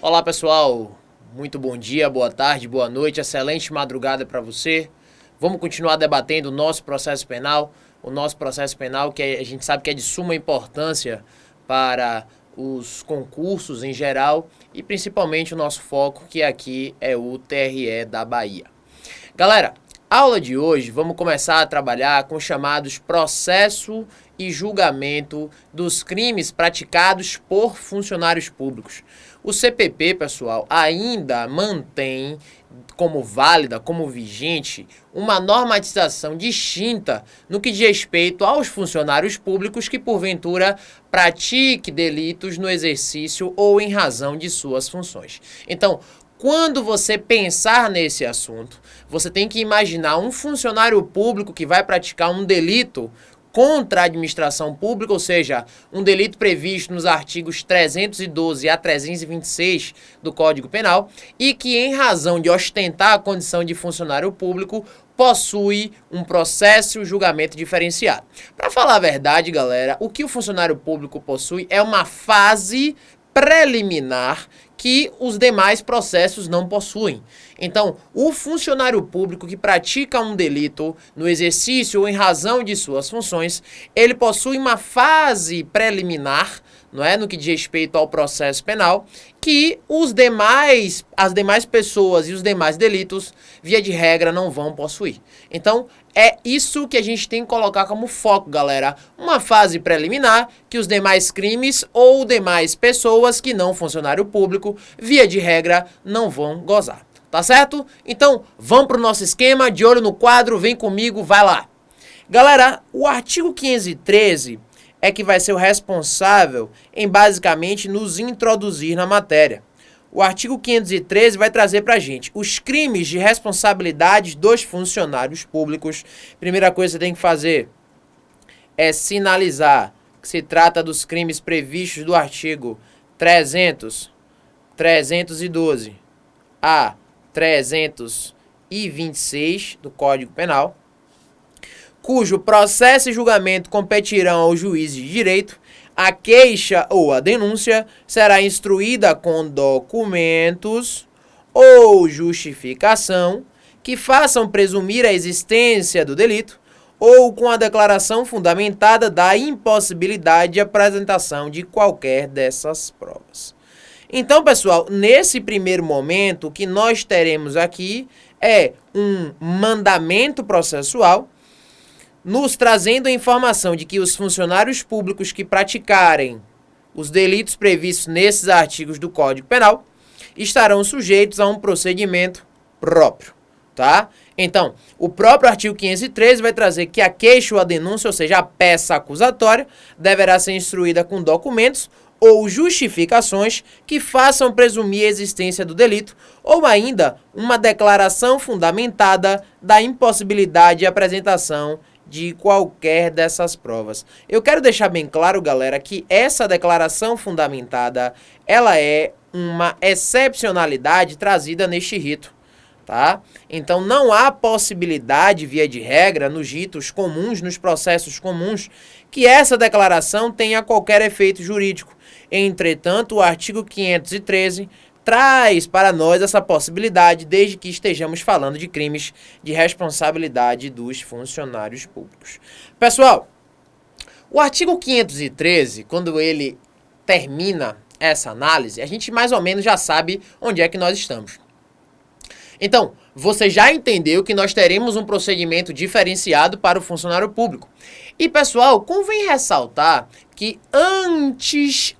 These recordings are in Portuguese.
Olá pessoal, muito bom dia, boa tarde, boa noite, excelente madrugada para você. Vamos continuar debatendo o nosso processo penal, que a gente sabe que é de suma importância para os concursos em geral e principalmente o nosso foco, que aqui é o TRE da Bahia. Galera, aula de hoje vamos começar a trabalhar com os chamados processo e julgamento dos crimes praticados por funcionários públicos. O CPP, pessoal, ainda mantém como válida, como vigente, uma normatização distinta no que diz respeito aos funcionários públicos que, porventura, pratiquem delitos no exercício ou em razão de suas funções. Então, quando você pensar nesse assunto, você tem que imaginar um funcionário público que vai praticar um delito contra a administração pública, ou seja, um delito previsto nos artigos 312 a 326 do Código Penal, e que, em razão de ostentar a condição de funcionário público, possui um processo e um julgamento diferenciado. Para falar a verdade, galera, o que o funcionário público possui é uma fase preliminar que os demais processos não possuem. Então, o funcionário público que pratica um delito no exercício ou em razão de suas funções, ele possui uma fase preliminar, não é, no que diz respeito ao processo penal, que as demais pessoas e os demais delitos, via de regra, não vão possuir. Então, é isso que a gente tem que colocar como foco, galera. Uma fase preliminar que os demais crimes ou demais pessoas que não funcionário público, via de regra, não vão gozar. Tá certo? Então, vamos pro nosso esquema, de olho no quadro, vem comigo, vai lá. Galera, o artigo 513 é que vai ser o responsável em basicamente nos introduzir na matéria. O artigo 513 vai trazer pra gente os crimes de responsabilidade dos funcionários públicos. Primeira coisa que você tem que fazer é sinalizar que se trata dos crimes previstos do artigo 300, 312 a 326 do Código Penal, cujo processo e julgamento competirão ao juiz de direito. A queixa ou a denúncia será instruída com documentos ou justificação que façam presumir a existência do delito ou com a declaração fundamentada da impossibilidade de apresentação de qualquer dessas provas. Então, pessoal, nesse primeiro momento, o que nós teremos aqui é um mandamento processual, nos trazendo a informação de que os funcionários públicos que praticarem os delitos previstos nesses artigos do Código Penal estarão sujeitos a um procedimento próprio, tá? Então, o próprio artigo 513 vai trazer que a queixa ou a denúncia, ou seja, a peça acusatória, deverá ser instruída com documentos ou justificações que façam presumir a existência do delito, ou ainda uma declaração fundamentada da impossibilidade de apresentação de qualquer dessas provas. Eu quero deixar bem claro, galera, que essa declaração fundamentada, ela é uma excepcionalidade trazida neste rito, tá? Então, não há possibilidade, via de regra, nos ritos comuns, nos processos comuns, que essa declaração tenha qualquer efeito jurídico. Entretanto, o artigo 513 traz para nós essa possibilidade, desde que estejamos falando de crimes de responsabilidade dos funcionários públicos. Pessoal, o artigo 513, quando ele termina essa análise, a gente mais ou menos já sabe onde é que nós estamos. Então, você já entendeu que nós teremos um procedimento diferenciado para o funcionário público. E, pessoal, convém ressaltar que antes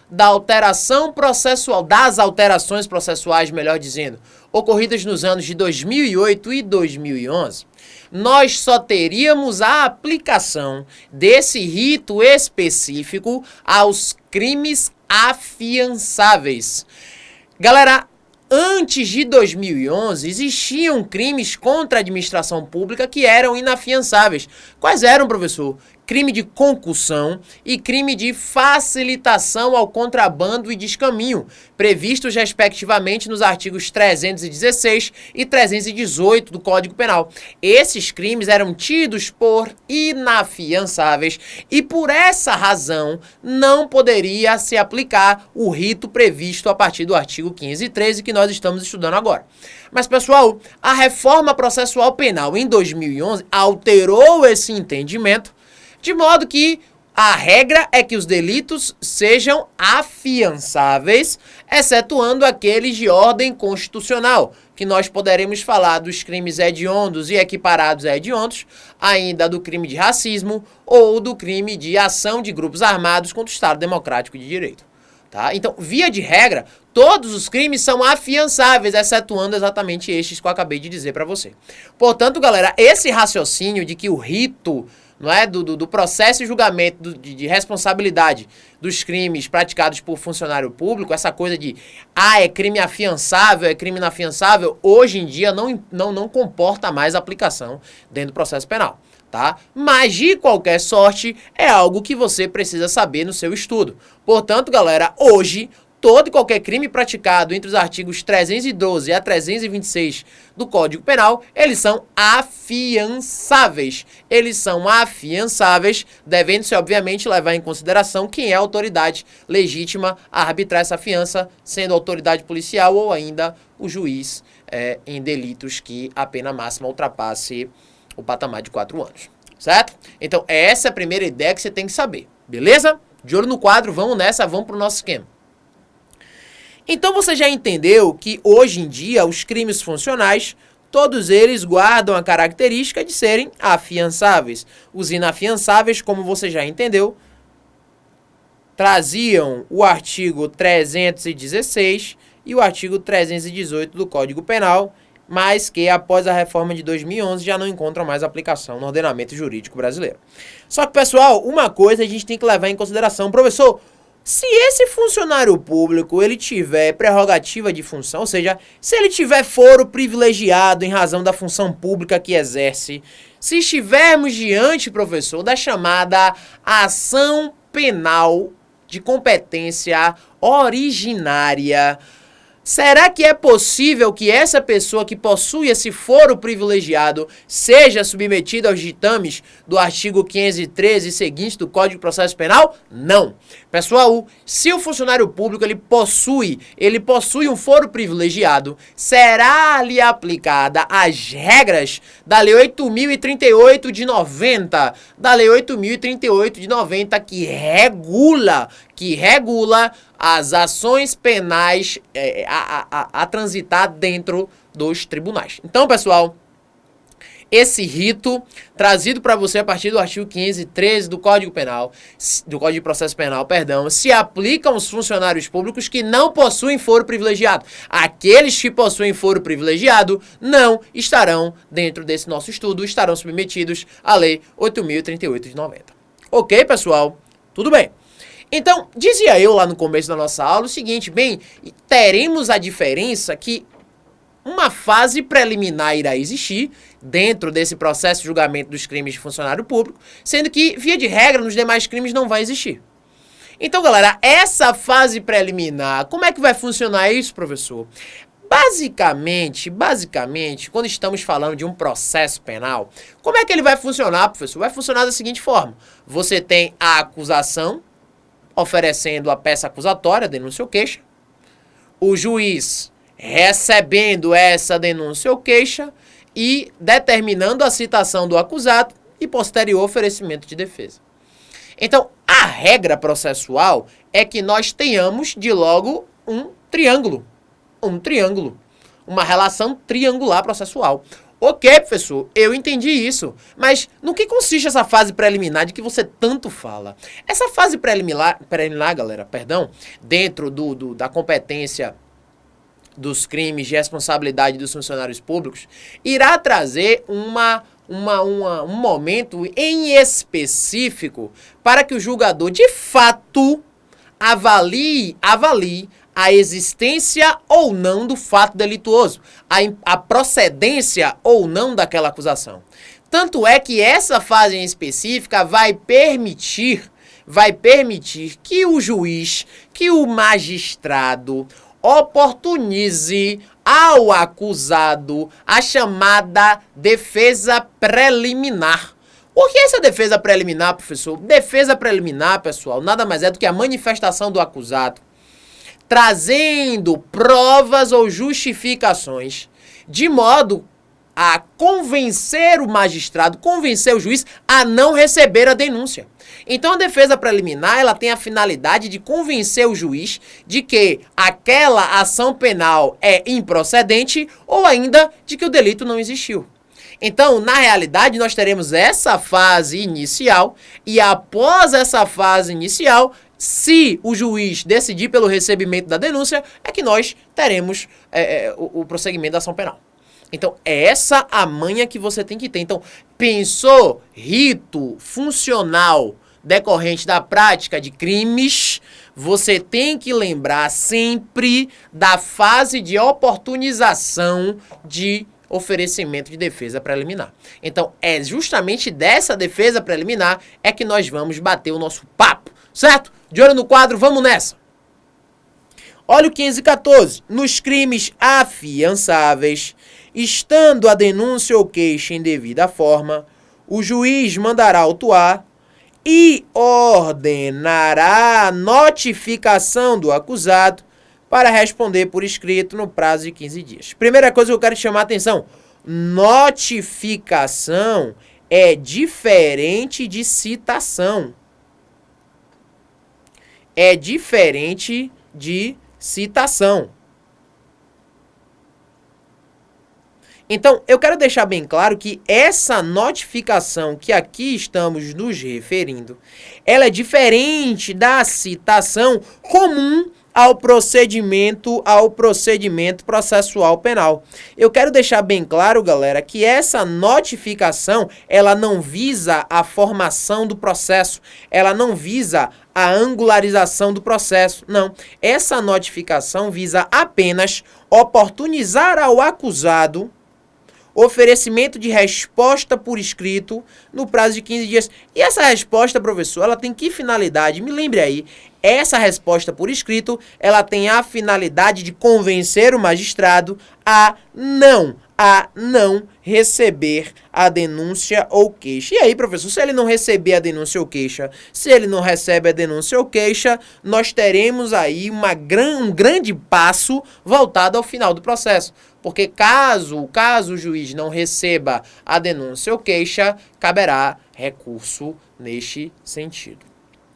da alteração processual, das alterações processuais, melhor dizendo, ocorridas nos anos de 2008 e 2011, nós só teríamos a aplicação desse rito específico aos crimes afiançáveis. Galera, antes de 2011, existiam crimes contra a administração pública que eram inafiançáveis. Quais eram, professor? crime de concussão e crime de facilitação ao contrabando e descaminho, previstos respectivamente nos artigos 316 e 318 do Código Penal. Esses crimes eram tidos por inafiançáveis e por essa razão não poderia se aplicar o rito previsto a partir do artigo 513 que nós estamos estudando agora. Mas, pessoal, a reforma processual penal em 2011 alterou esse entendimento de modo que a regra é que os delitos sejam afiançáveis, excetuando aqueles de ordem constitucional, que nós poderemos falar dos crimes hediondos e equiparados a hediondos, ainda do crime de racismo ou do crime de ação de grupos armados contra o Estado Democrático de Direito. Tá? Então, via de regra, todos os crimes são afiançáveis, excetuando exatamente estes que eu acabei de dizer para você. Portanto, galera, esse raciocínio de que o rito, não é, do processo e julgamento de responsabilidade dos crimes praticados por funcionário público, essa coisa de é crime afiançável, é crime inafiançável, hoje em dia não comporta mais aplicação dentro do processo penal. Tá? Mas, de qualquer sorte, é algo que você precisa saber no seu estudo. Portanto, galera, hoje, todo e qualquer crime praticado entre os artigos 312 a 326 do Código Penal, eles são afiançáveis. Eles são afiançáveis, devendo-se, obviamente, levar em consideração quem é a autoridade legítima a arbitrar essa fiança, sendo a autoridade policial ou ainda o juiz em delitos que a pena máxima ultrapasse o patamar de 4 anos, certo? Então, essa é a primeira ideia que você tem que saber, beleza? De olho no quadro, vamos nessa, vamos pro nosso esquema. Então, você já entendeu que, hoje em dia, os crimes funcionais, todos eles guardam a característica de serem afiançáveis. Os inafiançáveis, como você já entendeu, traziam o artigo 316 e o artigo 318 do Código Penal, mas que após a reforma de 2011 já não encontram mais aplicação no ordenamento jurídico brasileiro. Só que, pessoal, uma coisa a gente tem que levar em consideração. Professor, se esse funcionário público ele tiver prerrogativa de função, ou seja, se ele tiver foro privilegiado em razão da função pública que exerce, se estivermos diante, professor, da chamada ação penal de competência originária, será que é possível que essa pessoa que possui esse foro privilegiado seja submetida aos ditames do artigo 513 e seguintes do Código de Processo Penal? Não. Pessoal, se o funcionário público ele possui um foro privilegiado, será-lhe aplicada as regras da Lei 8.038 de 90, da Lei 8.038 de 90, que regula as ações penais a transitar dentro dos tribunais. Então, pessoal, esse rito trazido para você a partir do artigo 513 do Código Penal, do Código de Processo Penal, se aplica aos funcionários públicos que não possuem foro privilegiado. Aqueles que possuem foro privilegiado não estarão dentro desse nosso estudo, estarão submetidos à Lei 8.038 de 90. Ok, pessoal? Tudo bem. Então, dizia eu lá no começo da nossa aula o seguinte, teremos a diferença que uma fase preliminar irá existir dentro desse processo de julgamento dos crimes de funcionário público, sendo que, via de regra, nos demais crimes não vai existir. Então, galera, essa fase preliminar, como é que vai funcionar isso, professor? Basicamente, quando estamos falando de um processo penal, como é que ele vai funcionar, professor? Vai funcionar da seguinte forma. Você tem a acusação, oferecendo a peça acusatória, denúncia ou queixa, o juiz recebendo essa denúncia ou queixa e determinando a citação do acusado e posterior oferecimento de defesa. Então, a regra processual é que nós tenhamos, de logo, um triângulo, uma relação triangular processual. Ok, professor, eu entendi isso, mas no que consiste essa fase preliminar de que você tanto fala? Essa fase preliminar galera, dentro da competência dos crimes de responsabilidade dos funcionários públicos, irá trazer um momento em específico para que o julgador, de fato, avalie a existência ou não do fato delituoso, a procedência ou não daquela acusação. Tanto é que essa fase em específica vai permitir que o juiz, que o magistrado oportunize ao acusado a chamada defesa preliminar. O que é essa defesa preliminar, professor? Defesa preliminar, pessoal, nada mais é do que a manifestação do acusado, trazendo provas ou justificações, de modo a convencer o magistrado, convencer o juiz a não receber a denúncia. Então a defesa preliminar, ela tem a finalidade de convencer o juiz de que aquela ação penal é improcedente ou ainda de que o delito não existiu. Então, na realidade, nós teremos essa fase inicial e após essa fase inicial, se o juiz decidir pelo recebimento da denúncia, é que nós teremos o prosseguimento da ação penal. Então, é essa a manha que você tem que ter. Então, pensou rito funcional decorrente da prática de crimes, você tem que lembrar sempre da fase de oportunização de oferecimento de defesa preliminar. Então, é justamente dessa defesa preliminar é que nós vamos bater o nosso papo, certo? De olho no quadro, vamos nessa! Olha o 514. Nos crimes afiançáveis, estando a denúncia ou queixa em devida forma, o juiz mandará autuar e ordenará a notificação do acusado para responder por escrito no prazo de 15 dias. Primeira coisa que eu quero chamar a atenção, notificação é diferente de citação. É diferente de citação. Então, eu quero deixar bem claro que essa notificação que aqui estamos nos referindo, ela é diferente da citação comum ao procedimento processual penal. Eu quero deixar bem claro, galera, que essa notificação, ela não visa a formação do processo, ela não visa a angularização do processo, não. Essa notificação visa apenas oportunizar ao acusado oferecimento de resposta por escrito no prazo de 15 dias. E essa resposta, professor, ela tem que finalidade? Me lembre aí, essa resposta por escrito, ela tem a finalidade de convencer o magistrado a não receber a denúncia ou queixa. E aí, professor, se ele não receber a denúncia ou queixa, se ele não recebe a denúncia ou queixa, nós teremos aí um grande passo voltado ao final do processo. Porque caso o juiz não receba a denúncia ou queixa, caberá recurso neste sentido.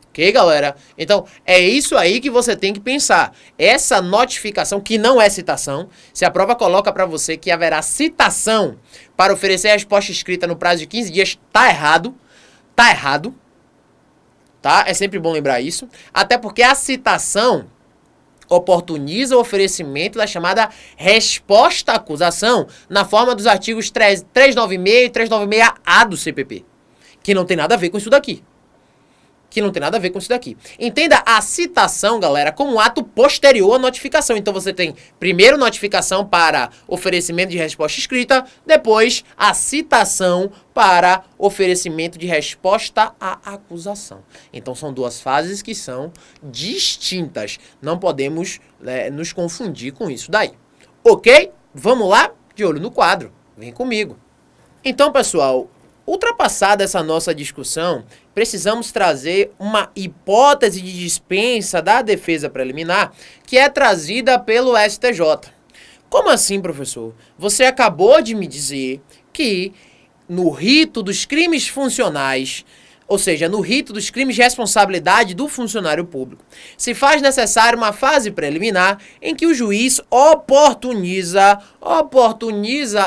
Ok, galera? Então, é isso aí que você tem que pensar. Essa notificação, que não é citação, se a prova coloca para você que haverá citação para oferecer a resposta escrita no prazo de 15 dias, tá errado. Tá errado. Tá? É sempre bom lembrar isso. Até porque a citação oportuniza o oferecimento da chamada resposta à acusação na forma dos artigos 396 e 396-A do CPP, que não tem nada a ver com isso daqui. Entenda a citação, galera, como um ato posterior à notificação. Então, você tem primeiro notificação para oferecimento de resposta escrita, depois a citação para oferecimento de resposta à acusação. Então, são duas fases que são distintas. Não podemos nos confundir com isso daí. Ok? Vamos lá? De olho no quadro. Vem comigo. Então, pessoal, ultrapassada essa nossa discussão, precisamos trazer uma hipótese de dispensa da defesa preliminar que é trazida pelo STJ. Como assim, professor? Você acabou de me dizer que no rito dos crimes funcionais, ou seja, no rito dos crimes de responsabilidade do funcionário público, se faz necessário uma fase preliminar em que o juiz oportuniza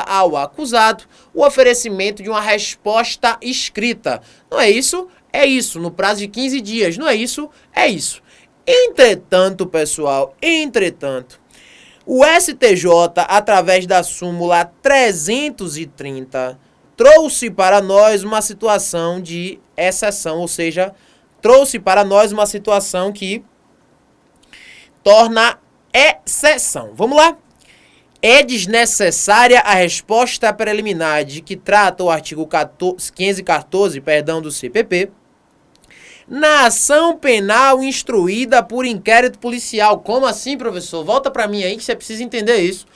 ao acusado o oferecimento de uma resposta escrita. Não é isso? É isso, no prazo de 15 dias. Não é isso? É isso. Entretanto, pessoal, o STJ, através da súmula 330, trouxe para nós uma situação de exceção, ou seja, trouxe para nós uma situação que torna exceção. Vamos lá? É desnecessária a resposta preliminar de que trata o artigo 514, do CPP, na ação penal instruída por inquérito policial. Como assim, professor? Volta para mim aí que você precisa entender isso.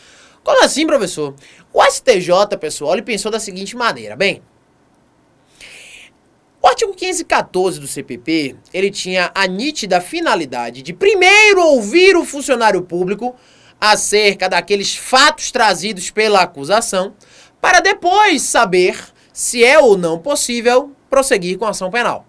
Como assim, professor? O STJ, pessoal, ele pensou da seguinte maneira. Bem, o artigo 514 do CPP, ele tinha a nítida finalidade de primeiro ouvir o funcionário público acerca daqueles fatos trazidos pela acusação, para depois saber se é ou não possível prosseguir com a ação penal.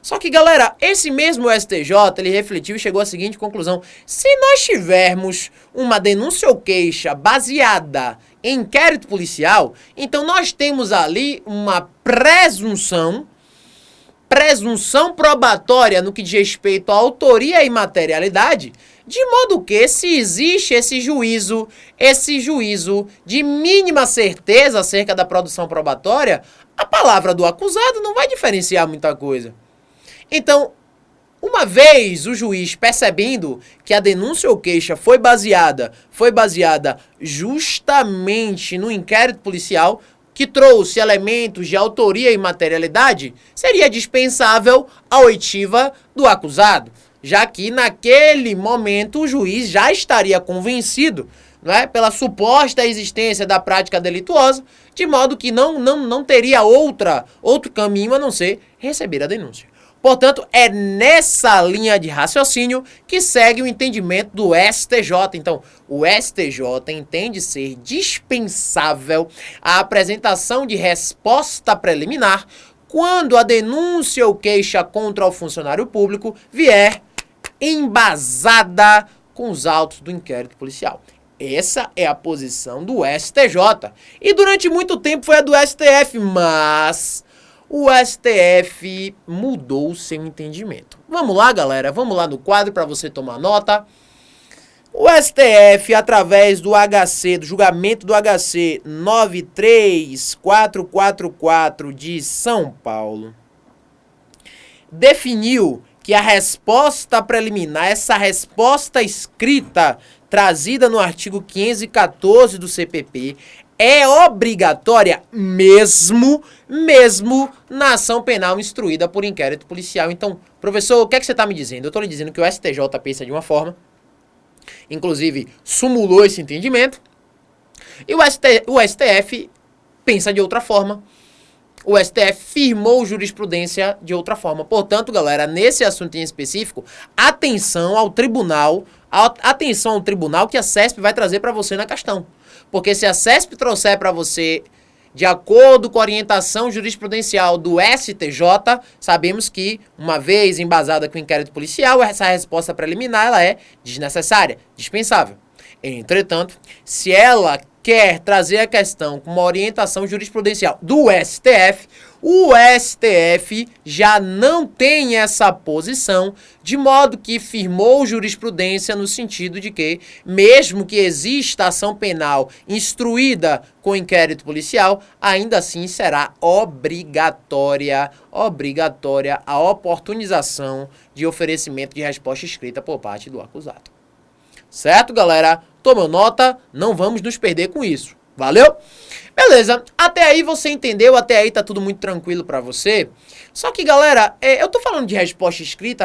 Só que, galera, esse mesmo STJ, ele refletiu e chegou à seguinte conclusão. Se nós tivermos uma denúncia ou queixa baseada em inquérito policial, então nós temos ali uma presunção probatória no que diz respeito à autoria e materialidade, de modo que, se existe esse juízo de mínima certeza acerca da produção probatória, a palavra do acusado não vai diferenciar muita coisa. Então, uma vez o juiz percebendo que a denúncia ou queixa foi baseada justamente no inquérito policial, que trouxe elementos de autoria e materialidade, seria dispensável a oitiva do acusado, já que naquele momento o juiz já estaria convencido, né, pela suposta existência da prática delituosa, de modo que não teria outro caminho a não ser receber a denúncia. Portanto, é nessa linha de raciocínio que segue o entendimento do STJ. Então, o STJ entende ser dispensável a apresentação de resposta preliminar quando a denúncia ou queixa contra o funcionário público vier embasada com os autos do inquérito policial. Essa é a posição do STJ. E durante muito tempo foi a do STF, mas o STF mudou o seu entendimento. Vamos lá, galera? Vamos lá no quadro para você tomar nota. O STF, através do julgamento do HC 93444 de São Paulo, definiu que a resposta preliminar, essa resposta escrita trazida no artigo 514 do CPP, é obrigatória mesmo na ação penal instruída por inquérito policial. Então, professor, o que é que você está me dizendo? Eu estou lhe dizendo que o STJ pensa de uma forma, inclusive sumulou esse entendimento, e o STF pensa de outra forma. O STF firmou jurisprudência de outra forma. Portanto, galera, nesse assunto em específico, atenção ao tribunal que a CESP vai trazer para você na questão. Porque se a CESP trouxer para você, de acordo com a orientação jurisprudencial do STJ, sabemos que, uma vez embasada com o inquérito policial, essa resposta preliminar ela é desnecessária, dispensável. Entretanto, se ela quer trazer a questão com uma orientação jurisprudencial do STF, o STF já não tem essa posição, de modo que firmou jurisprudência no sentido de que, mesmo que exista ação penal instruída com inquérito policial, ainda assim será obrigatória a oportunização de oferecimento de resposta escrita por parte do acusado. Certo, galera? Tomou nota? Não vamos nos perder com isso. Valeu? Beleza, até aí você entendeu, até aí tá tudo muito tranquilo pra você. Só que, galera, eu tô falando de resposta escrita,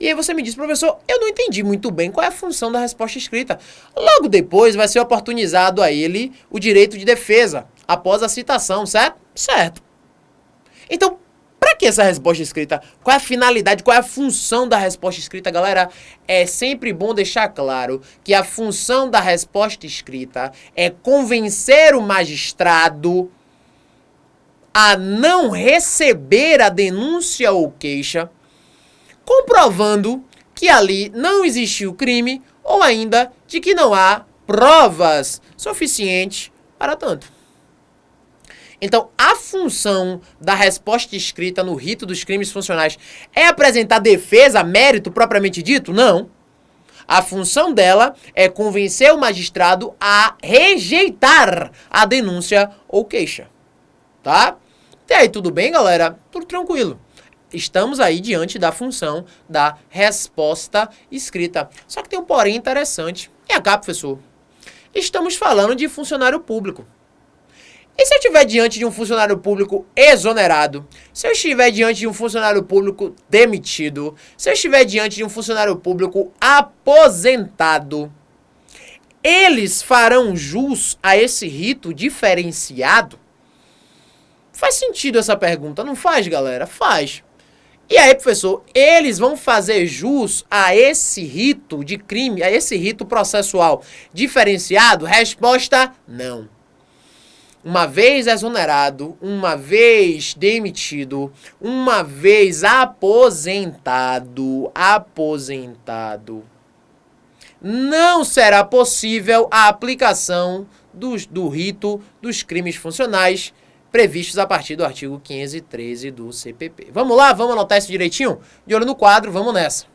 e aí você me diz, professor, eu não entendi muito bem qual é a função da resposta escrita. Logo depois vai ser oportunizado a ele o direito de defesa, após a citação, certo? Certo. Então, para que essa resposta escrita? Qual é a finalidade, qual é a função da resposta escrita, galera? É sempre bom deixar claro que a função da resposta escrita é convencer o magistrado a não receber a denúncia ou queixa, comprovando que ali não existiu crime ou ainda de que não há provas suficientes para tanto. Então, a função da resposta escrita no rito dos crimes funcionais é apresentar defesa, mérito propriamente dito? Não. A função dela é convencer o magistrado a rejeitar a denúncia ou queixa. Tá? Até aí tudo bem, galera? Tudo tranquilo. Estamos aí diante da função da resposta escrita. Só que tem um porém interessante. E cá, professor? Estamos falando de funcionário público. E se eu estiver diante de um funcionário público exonerado, se eu estiver diante de um funcionário público demitido, se eu estiver diante de um funcionário público aposentado, eles farão jus a esse rito diferenciado? Faz sentido essa pergunta, não faz, galera? Faz. E aí, professor, eles vão fazer jus a esse rito de crime, a esse rito processual diferenciado? Resposta, não. Uma vez exonerado, uma vez demitido, uma vez aposentado, não será possível a aplicação do rito dos crimes funcionais previstos a partir do artigo 513 do CPP. Vamos lá? Vamos anotar isso direitinho? De olho no quadro, vamos nessa.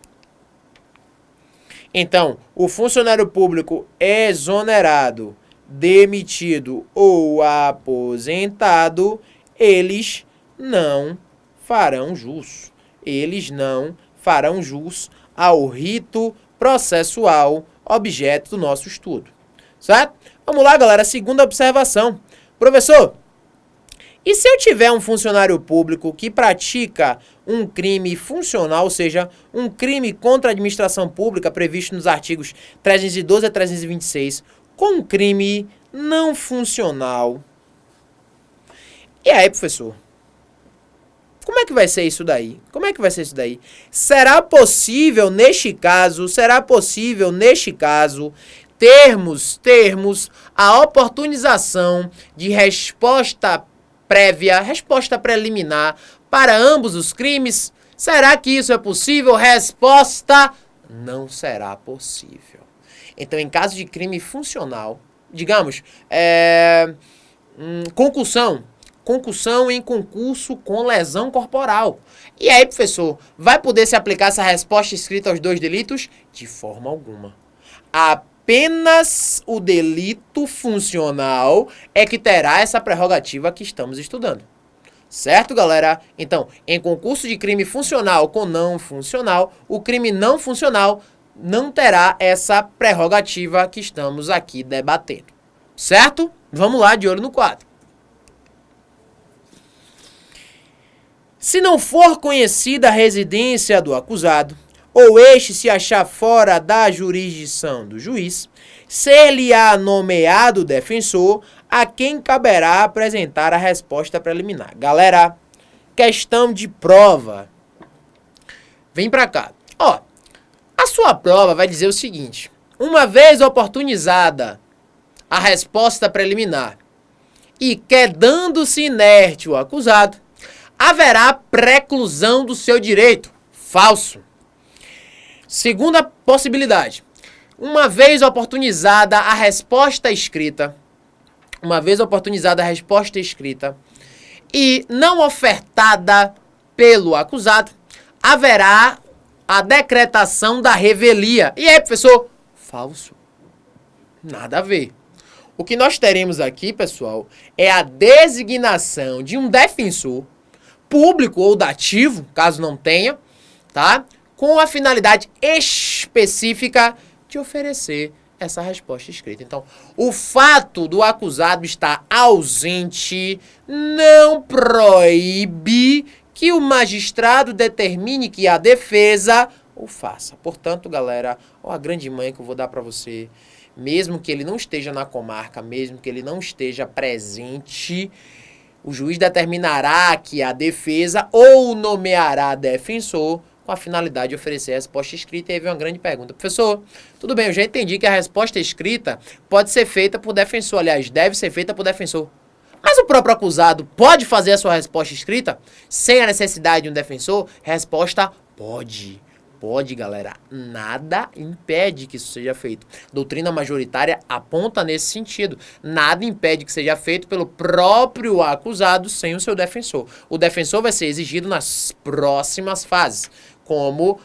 Então, o funcionário público exonerado, demitido ou aposentado, eles não farão jus. Eles não farão jus ao rito processual objeto do nosso estudo. Certo? Vamos lá, galera. Segunda observação. Professor, e se eu tiver um funcionário público que pratica um crime funcional, ou seja, um crime contra a administração pública previsto nos artigos 312 a 326, com um crime não funcional? E aí, professor? Como é que vai ser isso daí? Será possível, neste caso, termos a oportunização de resposta prévia, resposta preliminar para ambos os crimes? Será que isso é possível? Resposta, não será possível. Então, em caso de crime funcional, digamos, concussão em concurso com lesão corporal. E aí, professor, vai poder se aplicar essa resposta escrita aos dois delitos? De forma alguma. Apenas o delito funcional é que terá essa prerrogativa que estamos estudando. Certo, galera? Então, em concurso de crime funcional com não funcional, o crime não funcional não terá essa prerrogativa que estamos aqui debatendo. Certo? Vamos lá, de olho no quadro. Se não for conhecida a residência do acusado, ou este se achar fora da jurisdição do juiz, ser-lhe-á nomeado defensor, a quem caberá apresentar a resposta preliminar. Galera, questão de prova. Vem pra cá. Ó, a sua prova vai dizer o seguinte: uma vez oportunizada a resposta preliminar e quedando-se inerte o acusado, haverá preclusão do seu direito. Falso. Segunda possibilidade. Uma vez oportunizada a resposta escrita, e não ofertada pelo acusado, haverá a decretação da revelia. E aí, professor? Falso. Nada a ver. O que nós teremos aqui, pessoal, é a designação de um defensor público ou dativo, caso não tenha, tá? Com a finalidade específica de oferecer essa resposta escrita. Então, o fato do acusado estar ausente não proíbe que o magistrado determine que a defesa o faça. Portanto, galera, ó a grande manha que eu vou dar para você. Mesmo que ele não esteja na comarca, mesmo que ele não esteja presente, o juiz determinará que a defesa ou nomeará defensor com a finalidade de oferecer a resposta escrita. E aí vem uma grande pergunta. Professor, tudo bem, eu já entendi que a resposta escrita pode ser feita por defensor. Aliás, deve ser feita por defensor. Mas o próprio acusado pode fazer a sua resposta escrita sem a necessidade de um defensor? Resposta: pode. Pode, galera. Nada impede que isso seja feito. Doutrina majoritária aponta nesse sentido. Nada impede que seja feito pelo próprio acusado sem o seu defensor. O defensor vai ser exigido nas próximas fases, como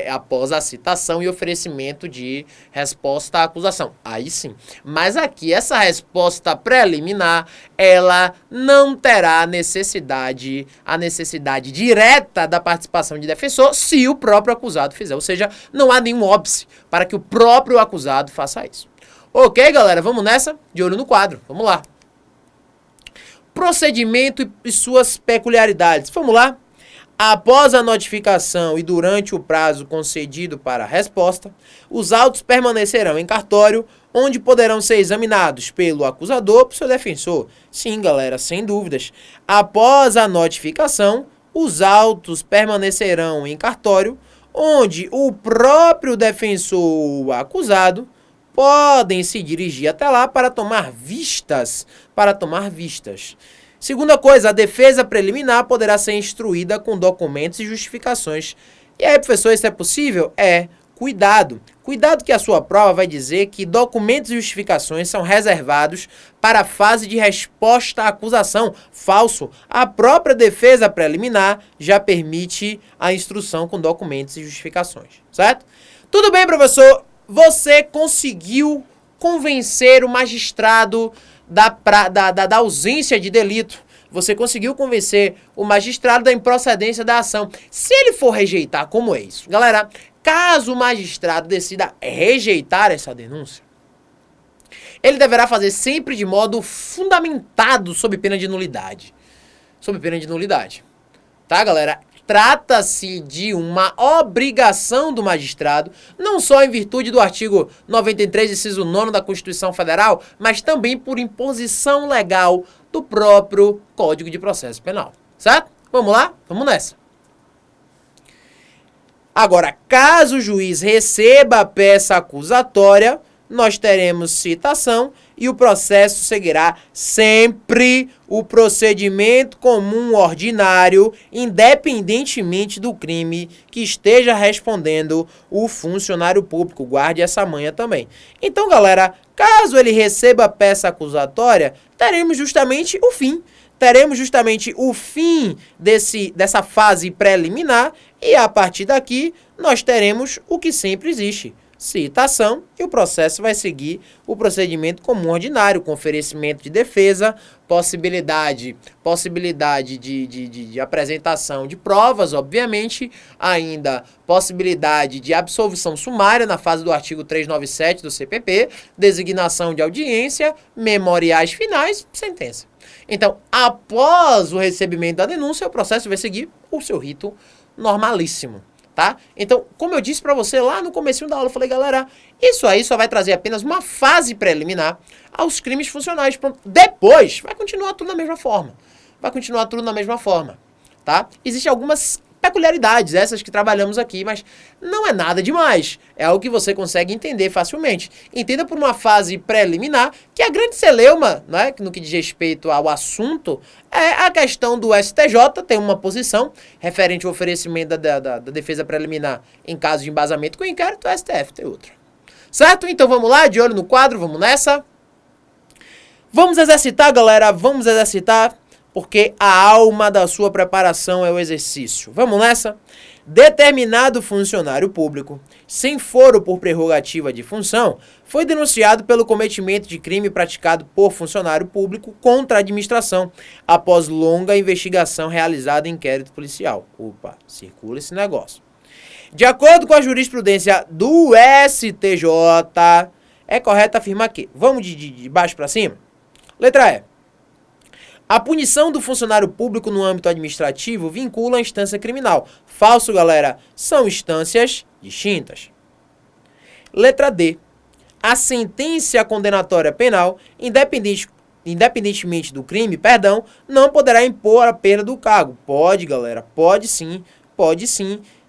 após a citação e oferecimento de resposta à acusação. Aí sim. Mas aqui, essa resposta preliminar, ela não terá a necessidade direta da participação de defensor se o próprio acusado fizer. Ou seja, não há nenhum óbice para que o próprio acusado faça isso. Ok, galera, vamos nessa? De olho no quadro. Vamos lá. Procedimento e suas peculiaridades. Vamos lá. Após a notificação e durante o prazo concedido para a resposta, os autos permanecerão em cartório, onde poderão ser examinados pelo acusador ou por seu defensor. Sim, galera, sem dúvidas. Após a notificação, os autos permanecerão em cartório, onde o próprio defensor ou acusado podem se dirigir até lá para tomar vistas. Segunda coisa, a defesa preliminar poderá ser instruída com documentos e justificações. E aí, professor, isso é possível? Cuidado. Cuidado que a sua prova vai dizer que documentos e justificações são reservados para a fase de resposta à acusação. Falso. A própria defesa preliminar já permite a instrução com documentos e justificações. Certo? Tudo bem, professor? Você conseguiu convencer o magistrado da ausência de delito. Você conseguiu convencer o magistrado da improcedência da ação. Se ele for rejeitar, como é isso? Galera, caso o magistrado decida rejeitar essa denúncia, ele deverá fazer sempre de modo fundamentado sob pena de nulidade. Sob pena de nulidade. Tá, galera? Trata-se de uma obrigação do magistrado, não só em virtude do artigo 93, inciso 9 da Constituição Federal, mas também por imposição legal do próprio Código de Processo Penal. Certo? Vamos lá? Vamos nessa. Agora, caso o juiz receba a peça acusatória, nós teremos citação e o processo seguirá sempre o procedimento comum ordinário, independentemente do crime que esteja respondendo o funcionário público. Guarde essa manha também. Então, galera, caso ele receba a peça acusatória, teremos justamente o fim. Teremos justamente o fim dessa fase preliminar e, a partir daqui, nós teremos o que sempre existe. Citação, e o processo vai seguir o procedimento comum ordinário, com oferecimento de defesa, possibilidade de apresentação de provas, obviamente, ainda possibilidade de absolvição sumária na fase do artigo 397 do CPP, designação de audiência, memoriais finais, sentença. Então, após o recebimento da denúncia, o processo vai seguir o seu rito normalíssimo. Tá? Então, como eu disse pra você lá no comecinho da aula, eu falei, galera, isso aí só vai trazer apenas uma fase preliminar aos crimes funcionais. Depois, vai continuar tudo da mesma forma. Tá? Existem algumas peculiaridades, essas que trabalhamos aqui, mas não é nada demais. É algo que você consegue entender facilmente. Entenda por uma fase preliminar que a grande celeuma, né, no que diz respeito ao assunto, é a questão do STJ, tem uma posição referente ao oferecimento da defesa preliminar em caso de embasamento com inquérito, o STF tem outra. Certo? Então vamos lá, de olho no quadro, vamos nessa. Vamos exercitar, galera, vamos exercitar. Porque a alma da sua preparação é o exercício. Vamos nessa? Determinado funcionário público, sem foro por prerrogativa de função, foi denunciado pelo cometimento de crime praticado por funcionário público contra a administração, após longa investigação realizada em inquérito policial. Opa, circula esse negócio. De acordo com a jurisprudência do STJ, é correto afirmar que... Vamos de baixo para cima? Letra E. A punição do funcionário público no âmbito administrativo vincula a instância criminal. Falso, galera. São instâncias distintas. Letra D. A sentença condenatória penal, independentemente do crime, não poderá impor a perda do cargo. Pode, galera. Pode sim,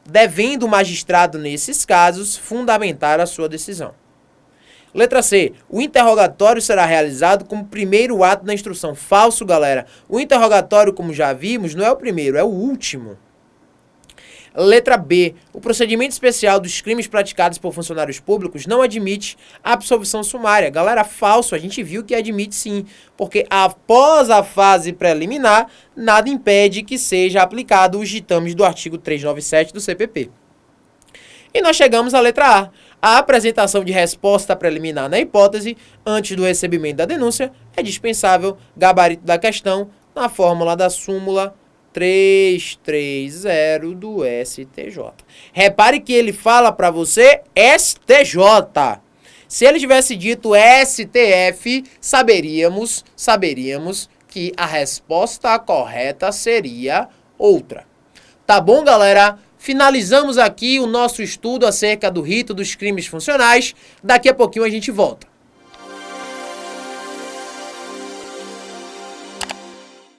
devendo o magistrado, nesses casos, fundamentar a sua decisão. Letra C. O interrogatório será realizado como primeiro ato da instrução. Falso, galera. O interrogatório, como já vimos, não é o primeiro, é o último. Letra B. O procedimento especial dos crimes praticados por funcionários públicos não admite absolvição sumária. Galera, falso. A gente viu que admite sim. Porque após a fase preliminar, nada impede que seja aplicado os ditames do artigo 397 do CPP. E nós chegamos à letra A. A apresentação de resposta preliminar na hipótese, antes do recebimento da denúncia, é dispensável. Gabarito da questão, na fórmula da súmula 330 do STJ. Repare que ele fala para você STJ. Se ele tivesse dito STF, saberíamos que a resposta correta seria outra. Tá bom, galera? Finalizamos aqui o nosso estudo acerca do rito dos crimes funcionais. Daqui a pouquinho a gente volta.